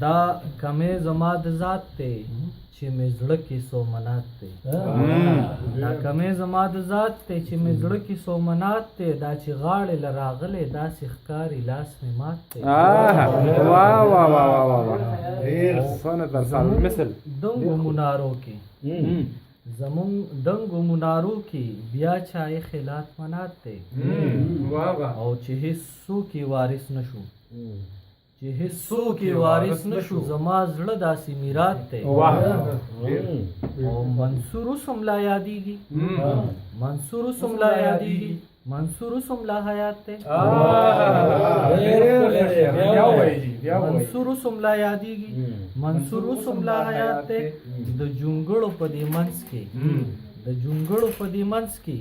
دا کمې زما د ذات دی چې مې زړه کې سومنات دی دا کمې زما د ذات دی چې مې زړه کې سومنات دی دا چې غاړې له راغلی داسې ښکاري لاس مې مات دی واه واه واه واه واه سنه در سال مثل دنګو منارو کې زمون دنګو منارو کې بیا چای خلات منات دی او چې هیڅ کې وارث نشو چې هیڅو کې وارث نشو زما زړه داسې میرات دی او منصور سم لا یادېږي منصور سم لا یادېږي منصور سم لا حیات دی منصور سم لا یادېږي منصور سم لا حیات دی د جونګړو په دې منځ کې د جونګړو په دې منځ کې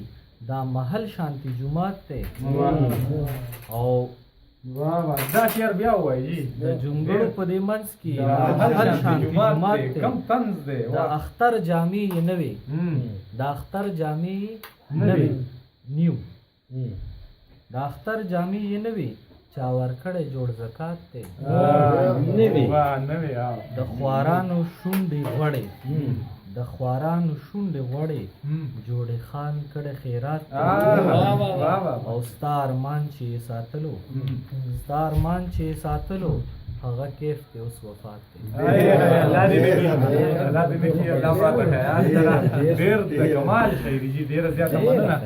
دا محل شانتی جماعت دی او دا شعر بیا وایي د جونګړو په دې منځ کې محل شانتی جماعت دی کم طنز دی د اختر جامې یې نه وي د اختر جامې یې نه وي نیو د اختر جامې یې نه وي چا ورکړی جوړ زکات دی د خوارانو شونډې غوړې د خوارانو شونډې غوړې جوړې خان کړی خیرات او ستا ارمان چې یې ساتلو ستا ارمان چې یې ساتلو هغه کیف دی اوس وفات دی ډېر د کمال خیري جي ډېره زیاته مننه